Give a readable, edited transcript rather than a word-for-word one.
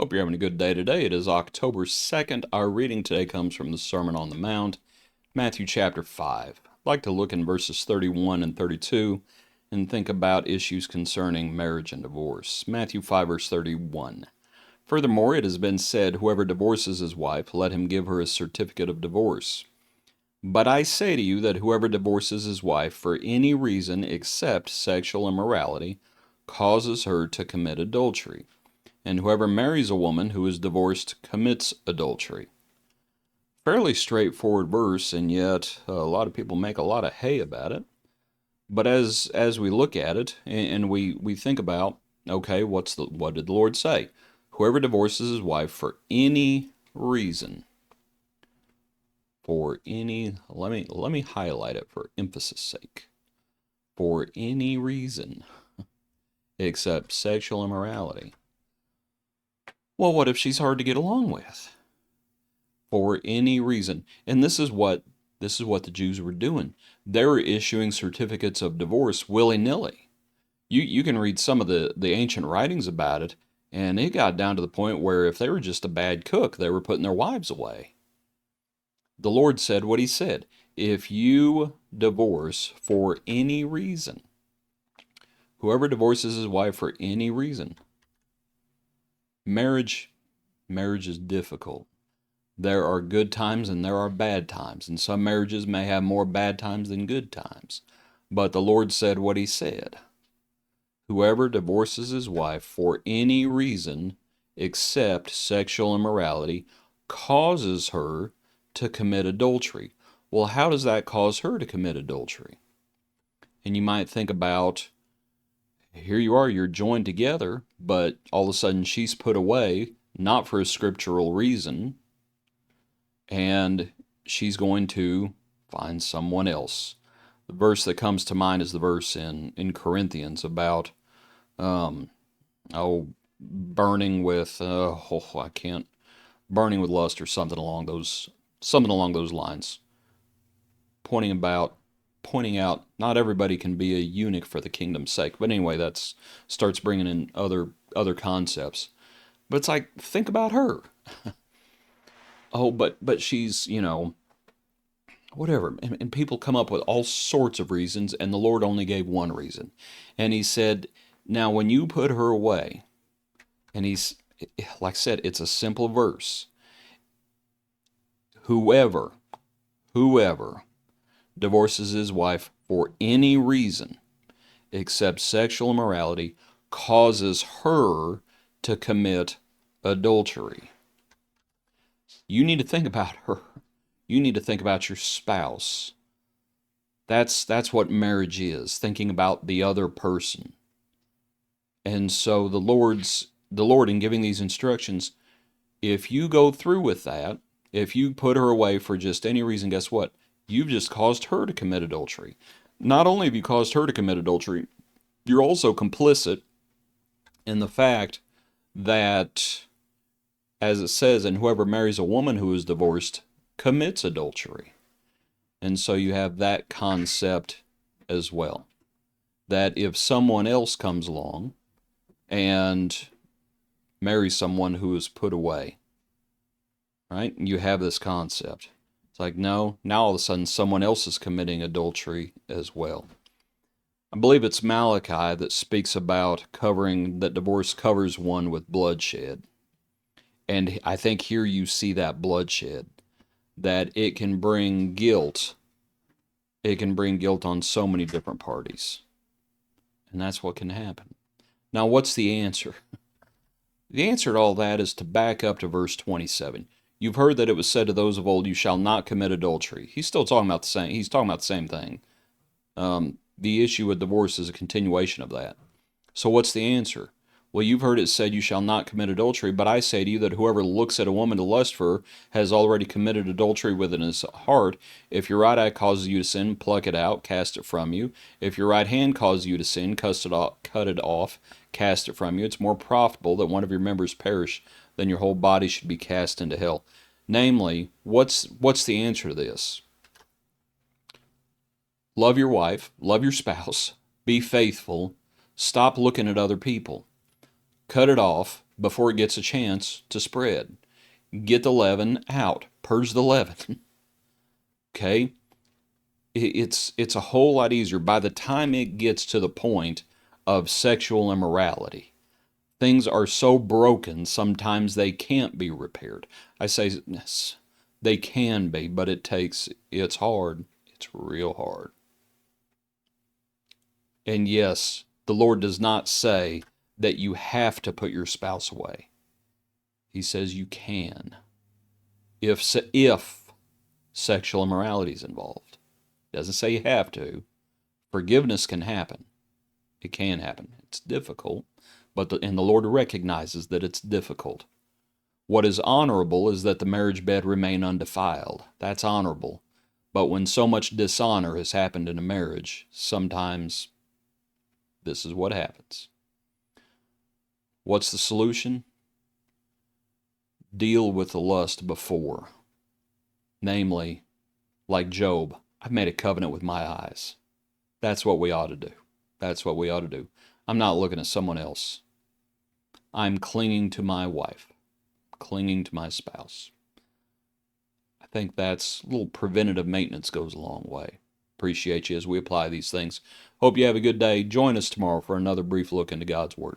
Hope you're having a good day today. It is October 2nd. Our reading today comes from the Sermon on the Mount, Matthew chapter 5. I'd like to look in verses 31 and 32 and think about issues concerning marriage and divorce. Matthew 5, verse 31. Furthermore, it has been said, whoever divorces his wife, let him give her a certificate of divorce. But I say to you that whoever divorces his wife for any reason except sexual immorality causes her to commit adultery. And whoever marries a woman who is divorced commits adultery. Fairly straightforward verse, and yet a lot of people make a lot of hay about it. But as we look at it and we think about, okay, what did the Lord say? Whoever divorces his wife for any reason, let me highlight it for emphasis sake. For any reason except sexual immorality. Well, what if she's hard to get along with? For any reason. And this is what the Jews were doing. They were issuing certificates of divorce willy-nilly. You can read some of the ancient writings about it, and it got down to the point where if they were just a bad cook, they were putting their wives away. The Lord said what he said. If you divorce for any reason, whoever divorces his wife for any reason, marriage is difficult. There are good times and there are bad times, and some marriages may have more bad times than good times. But the Lord said what he said. Whoever divorces his wife for any reason except sexual immorality causes her to commit adultery. Well, how does that cause her to commit adultery? And you might think about, here you are, you're joined together, but all of a sudden she's put away, not for a scriptural reason, and she's going to find someone else. The verse that comes to mind is the verse in Corinthians about, burning with, burning with lust or something along those lines. Pointing out, not everybody can be a eunuch for the kingdom's sake. But anyway, that starts bringing in other concepts. But it's like, think about her. Oh, but she's, whatever. And people come up with all sorts of reasons, and the Lord only gave one reason. And he said, now when you put her away, and like I said, it's a simple verse. Whoever divorces his wife for any reason except sexual immorality causes her to commit adultery. You need to think about her. You need to think about your spouse. That's what marriage is, thinking about the other person. And so the Lord in giving these instructions, if you go through with that, if you put her away for just any reason, guess what? You've just caused her to commit adultery. Not only have you caused her to commit adultery, you're also complicit in the fact that, as it says, and whoever marries a woman who is divorced commits adultery. And so you have that concept as well. That if someone else comes along and marries someone who is put away, right? You have this concept. It's like, no, now all of a sudden someone else is committing adultery as well. I believe it's Malachi that speaks about that divorce covers one with bloodshed. And I think here you see that bloodshed, that it can bring guilt. It can bring guilt on so many different parties. And that's what can happen. Now, what's the answer? The answer to all that is to back up to verse 27. You've heard that it was said to those of old, you shall not commit adultery. He's talking about the same thing. The issue with divorce is a continuation of that. So what's the answer? Well, you've heard it said, you shall not commit adultery, but I say to you that whoever looks at a woman to lust for her has already committed adultery within his heart. If your right eye causes you to sin, pluck it out, cast it from you. If your right hand causes you to sin, cut it off, cast it from you. It's more profitable that one of your members perish than your whole body should be cast into hell. Namely, what's the answer to this? Love your wife, love your spouse, be faithful, stop looking at other people. Cut it off before it gets a chance to spread. Get the leaven out. Purge the leaven. Okay? It's a whole lot easier by the time it gets to the point of sexual immorality. Things are so broken, sometimes they can't be repaired. I say yes, they can be, but it's hard. It's real hard. And yes, the Lord does not say that you have to put your spouse away. He says you can. If sexual immorality is involved. It doesn't say you have to. Forgiveness can happen. It can happen. It's difficult, and the Lord recognizes that it's difficult. What is honorable is that the marriage bed remain undefiled. That's honorable. But when so much dishonor has happened in a marriage, sometimes this is what happens. What's the solution? Deal with the lust before. Namely, like Job, I've made a covenant with my eyes. That's what we ought to do. That's what we ought to do. I'm not looking at someone else. I'm clinging to my wife, clinging to my spouse. I think that's a little preventative maintenance goes a long way. Appreciate you as we apply these things. Hope you have a good day. Join us tomorrow for another brief look into God's Word.